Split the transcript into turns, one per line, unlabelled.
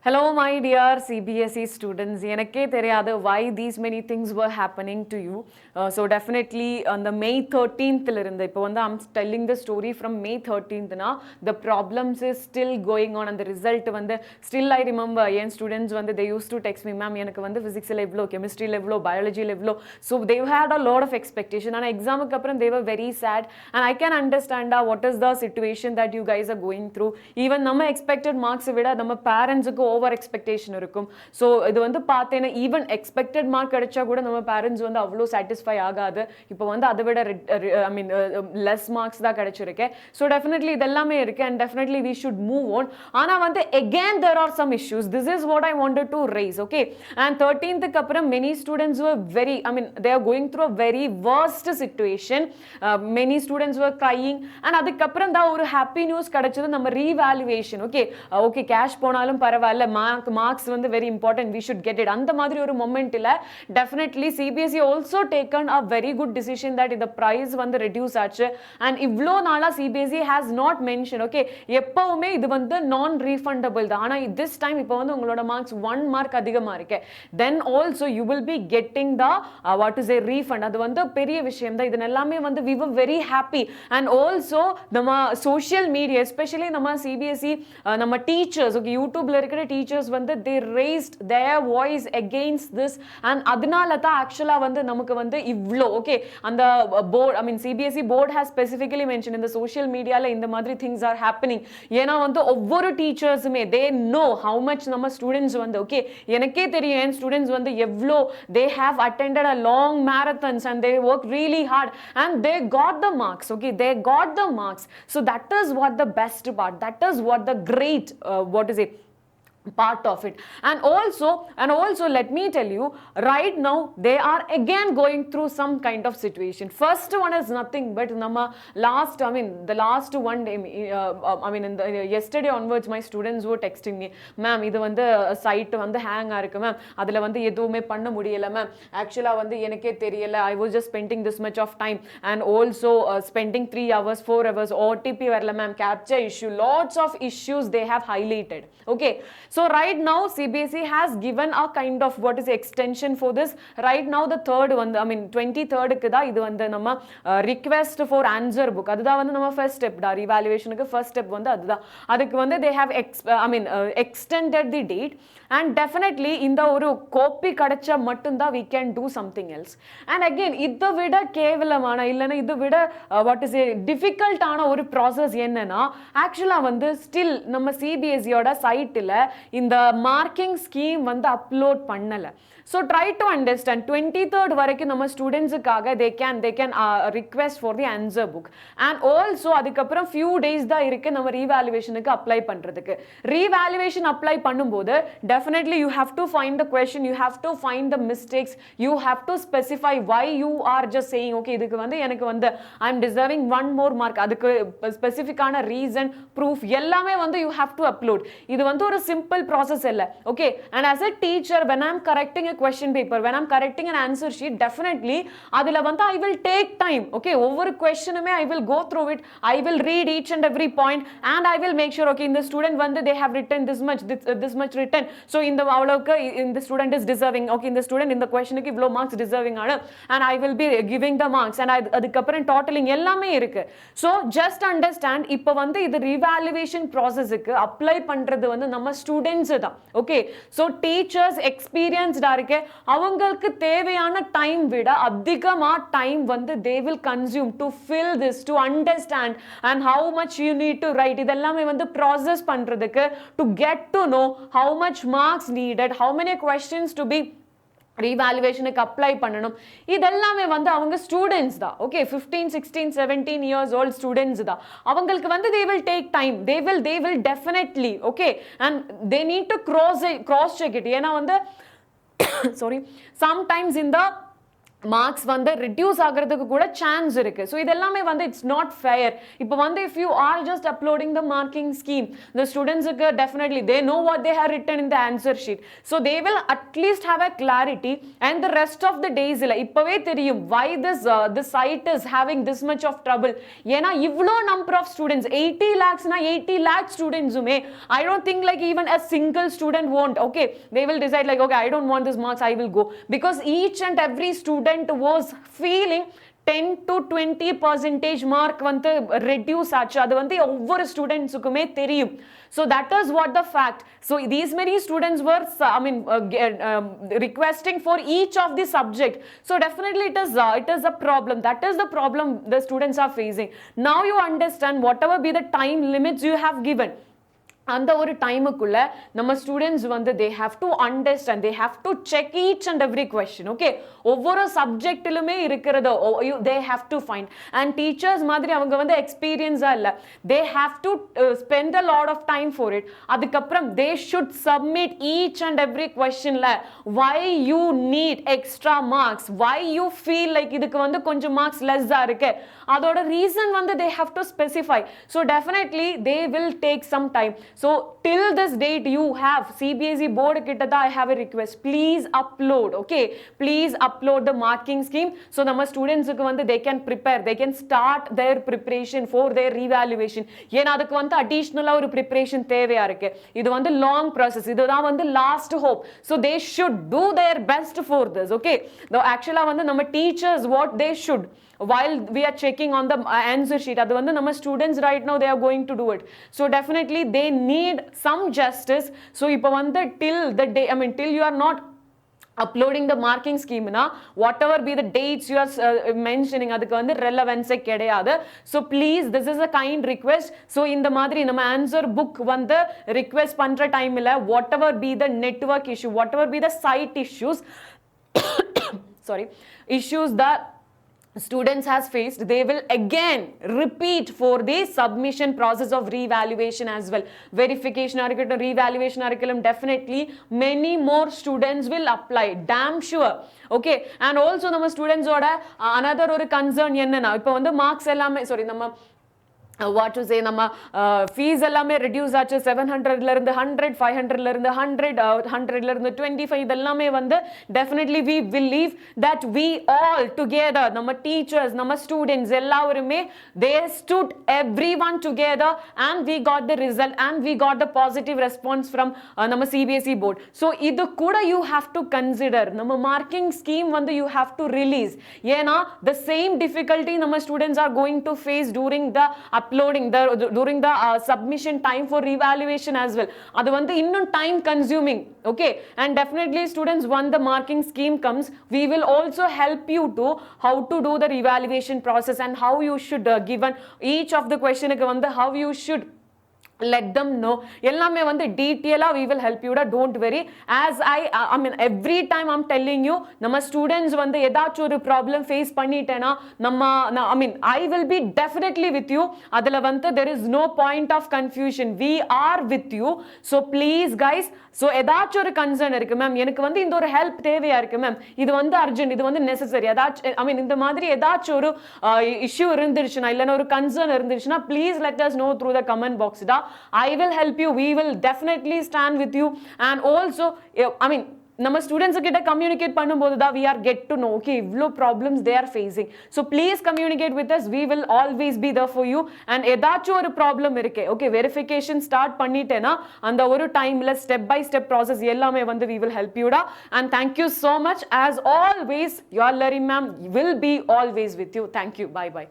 Hello my dear CBSE students. எனக்கே தெரியாது why these many things were happening to you. So definitely on the May 13th இருந்து இப்போ வந்து I'm telling the story from May 13th na the problems is still going on and the result வந்து still I remember N students வந்து they used to text me ma'am எனக்கு வந்து physics ல எவ்வளோ chemistry ல எவ்வளோ biology ல எவ்வளோ so they had a lot of expectation and exam க்கு அப்புறம் they were very sad and I can understand what is the situation that you guys are going through. Even நம்ம expected marks விட நம்ம parents க்கு over expectation இருக்கும். So இது வந்து பார்த்தேன்னா ஈவன் எக்ஸ்பெக்டட் மார்க் கிடைச்சா கூட நம்ம பேரண்ட்ஸ் வந்து அவ்வளோ சாட்டிஸ்ஃபை ஆகாது. இப்போ வந்து அதை விட ஐ மீன் லெஸ் மார்க்ஸ் தான் கிடைச்சிருக்கு. ஸோ டெஃபினெட்லி இதெல்லாமே இருக்கு and definitely we should move on. ஆனால் வந்து again there are some issues. This is what I wanted to raise. Okay and 13th அப்புறம் many students were very I mean they are going through a very worst situation. Many students were crying and அதுக்கப்புறம் தான் ஒரு happy news கிடைச்சது நம்ம revaluation. Okay okay cash போனாலும் பரவாயில்ல marks வந்து very important we should get it அந்த மாதிரி ஒரு மொமெண்ட்ல definitely CBSE also taken a very good decision that இந்த பிரைஸ் வந்து ரெடியூஸ் ஆச்சு அண்ட் இவ்வளோ நாளா CBSE has not mention. Okay எப்பவுமே இது வந்து நான் ரீஃபண்டபிள் தான். ஆனால் திஸ் டைம் இப்போ வந்து உங்களோட மார்க்ஸ் 1 மார்க் அதிகமாக இருக்கு then also you will be getting the what is a refund. அது வந்து பெரிய விஷயம் தான். இது எல்லாமே வந்து we were very happy and also நம்ம சோஷியல் மீடியா எஸ்பெஷலி நம்ம சிபிஎஸ்இ நம்ம டீச்சர்ஸ் ஓகே யூடியூப்ல இருக்கிற teachers வந்து they raised their voice against this and அதனால தான் ஆக்சுவலா வந்து நமக்கு வந்து இவ்ளோ ஓகே அந்த board I mean CBSE board has specifically mention இந்த சோஷியல் மீடியால இந்த மாதிரி திங்ஸ் ஆர் ஹேப்பனிங். ஏன்னா வந்து ஒவ்வொரு டீச்சர்ஸுமே தே நோ ஹவு மச் நம்ம ஸ்டூடெண்ட்ஸ் வந்து ஓகே எனக்கே தெரியும் என் ஸ்டூடெண்ட்ஸ் வந்து எவ்வளோ they have attended a long marathons and they work really hard and they got the marks. Okay they got the marks. So that is what the best part. That is what the great what is it part of it and also let me tell you right now they are again going through some kind of situation. First one is nothing but nama last I mean the last one day I mean in the yesterday onwards my students were texting me ma'am idu vandu site vandu hang a irukku ma'am adula vandu eduvume panna mudiyala ma'am actually vandu enake theriyala I was just spending this much of time and also spending 3 hours 4 hours OTP varala ma'am capture issue lots of issues they have highlighted. Okay so right now CBSE has given a kind of what is extension for this. Right now the third one I mean 23rd க்கு தான் இது வந்து நம்ம request for answer book அதுதான் வந்து நம்ம first step da revaluation க்கு first step வந்து அதுதான். அதுக்கு வந்து they have I mean extended the date and definitely இந்த ஒரு காப்பி கிடைச்சா மட்டும் தான் we can do something else. And again இதை விட கேவலமான இல்லைன்னா இதை விட what is a difficult ஆன ஒரு process என்னன்னா ஆக்சுவலா வந்து still நம்ம சிபிஎஸ்இயோட சைட்டில் இந்த மார்க்கிங் ஸ்கீம் வந்து அப்லோட் பண்ணல. So try to understand 23rd வரைக்கும் நம்ம ஸ்டூடெண்ட்ஸுக்காக they can request for the answer book and also அதுக்கப்புறம் few days தான் இருக்கு நம்ம ரீவேல்யூவேஷனுக்கு அப்ளை பண்றதுக்கு. ரீவேல்யூவேஷன் அப்ளை பண்ணும்போது definitely you have to find the question, you have to find the mistakes, you have to specify why you are just saying okay இதுக்கு வந்து எனக்கு வந்து I am deserving one more mark அதுக்கு ஸ்பெசிஃபிக்கான reason proof எல்லாமே வந்து you have to upload. இது வந்து ஒரு simple process இல்ல. Okay and as a teacher when I am correcting a question paper when I'm correcting an answer sheet definitely adula vanda I will take time. Okay over question me I will go through it, I will read each and every point and I will make sure okay in the student vanda they have written this much written so in the avalukku in the student is deserving okay in the student in the question ku ivlo marks deserving ana and I will be giving the marks and adukapram totaling ellame irukku. So just understand ipo vanda idu revaluation process ku apply பண்றது வந்து நம்ம students தான். Okay so teachers experienced அவங்களுக்கு தேவையான time விட அதிகமா time வந்து they will consume to fill this to understand and how much you need to write இதெல்லாமே வந்து process பண்றதுக்கு to get to know how much marks needed, how many questions to be ரீவேல்யூவேஷனுக்கு apply பண்ணணும் இதெல்லாமே வந்து அவங்க students தான். Okay 15 16 17 years old students தான். அவங்களுக்கு வந்து they will take time, they will definitely okay and they need to cross check it. ஏன்னா வந்து sorry sometimes in the marks வந்து reduce ஆகிறதுக்கு கூட chance இருக்கு. So இதெல்லாமே வந்து it's not fair. இப்போ வந்து if you are just uploading the marking scheme, the students definitely they know what they have written in the answer sheet. So they will at least have a clarity, and the rest of the days இல்ல இப்பவே தெரியும் why this site is having this much of trouble. ஏன்னா இவ்ளோ number of students 80 lakhs na 80 lakh students ume I don't think like even a single student won't. Okay, they will decide like okay, I don't want this marks, I will go, because each and every student was feeling 10 to 20% mark வந்து reduce ஆச்சு. அது வந்து ஒவ்வொரு ஸ்டூடெண்ட்ஸுக்குமே தெரியும். So that is what the fact. So these many students were requesting for each of the subject. So definitely it is a problem. That is the problem the students are facing. Now you understand whatever be the time limits you have given. அந்த ஒரு டைமுக்குள்ள நம்ம students வந்து they have to understand, they have to check each and every question. Okay, ஒவ்வொரு சப்ஜெக்ட்டிலுமே இருக்கிறத they have to find, and teachers மாதிரி அவங்க வந்து எக்ஸ்பீரியன்ஸா இல்ல, they have to spend a lot of time for it. அதுக்கப்புறம் they should submit each and every questionல why you need extra marks, why you feel like இதுக்கு வந்து கொஞ்சம் marks less ஆ இருக்கு, அதோட reason வந்து they have to specify. So definitely they will take some time. So till this date you have CBSE board kitta I have a request, please upload. Okay, please upload the marking scheme. So நம்ம students க்கு வந்து they can prepare, they can start their preparation for their revaluation. ஏன்னா அதுக்கு வந்து additional ஒரு preparation தேவையா இருக்கு. இது வந்து long process, இதுதான் வந்து last hope. So they should do their best for this. Okay, though actually வந்து நம்ம teachers what they should, while we are checking on the answer sheet, adu vandu nama students right now they are going to do it. So definitely they need some justice. So ipo vandu till the day, till you are not uploading the marking scheme na whatever be the dates you are mentioning adukku vandu relevance kedaiyadu. So please, this is a kind request. So இந்த மாதிரி நம்ம answer book வந்து request பண்ற டைம்ல whatever be the network issue, whatever be the site issues issues that students has faced, they will again repeat for the submission process of revaluation as well. Verification article, revaluation article, definitely many more students will apply, damn sure. Okay, and also நம்ம students oda another ஒரு concern என்னன்னா இப்போ வந்து marks எல்லாமே நம்ம what to say, நம்ம fees எல்லாமே reduce ஆச்சு 700 ல இருந்து 100, 500 ல இருந்து 100, 100 ல இருந்து 25, இதெல்லாமே வந்து definitely we believe that we all together, நம்ம teachers, நம்ம students எல்லாருமே they stood everyone together and we got the result and we got the positive response from நம்ம CBSE board. So இது கூட you have to consider, நம்ம marking scheme வந்து you have to release. ஏன்னா the same difficulty நம்ம students are going to face during the uploading during the submission time for revaluation as well. Adu vandu innum time consuming. Okay, and definitely students, when the marking scheme comes, we will also help you to how to do the revaluation process and how you should given each of the question ku vandu how you should let them know. எல்லாமே வந்து டீடைலா we will help you da, don't worry. As I mean every time I'm telling you, நம்ம students வந்து ஏதாச்சும் ஒரு problem face பண்ணிட்டேனா நம்ம I will be definitely with you. அதுல வந்து there is no point of confusion, we are with you. So please guys, so ஏதாச்சும் ஒரு concern இருக்கு மேம், எனக்கு வந்து இந்த ஒரு help தேவையா இருக்கு மேம், இது வந்து urgent, இது வந்து necessary, ஏதாச்சும் இந்த மாதிரி ஏதாச்சும் ஒரு issue இருந்துச்சுனா இல்லனா ஒரு concern இருந்துச்சுனா please let us know through the comment box da. I will help you, we will definitely stand with you. And also நம்ம ஸ்டூடெண்ட்ஸ் கிட்ட கம்யூனிகேட் பண்ணும்போது தான் we are get to know okay இவ்ளோ problems they are facing. So please communicate with us, we will always be there for you. And ஏதாச்சும் ஒரு problem இருக்கு, okay verification start பண்ணிட்டேனா அந்த ஒரு டைம்ல step by step process எல்லாமே வந்து we will help you da. And thank you so much, as always your Lerin Mam will be always with you. Thank you, bye bye.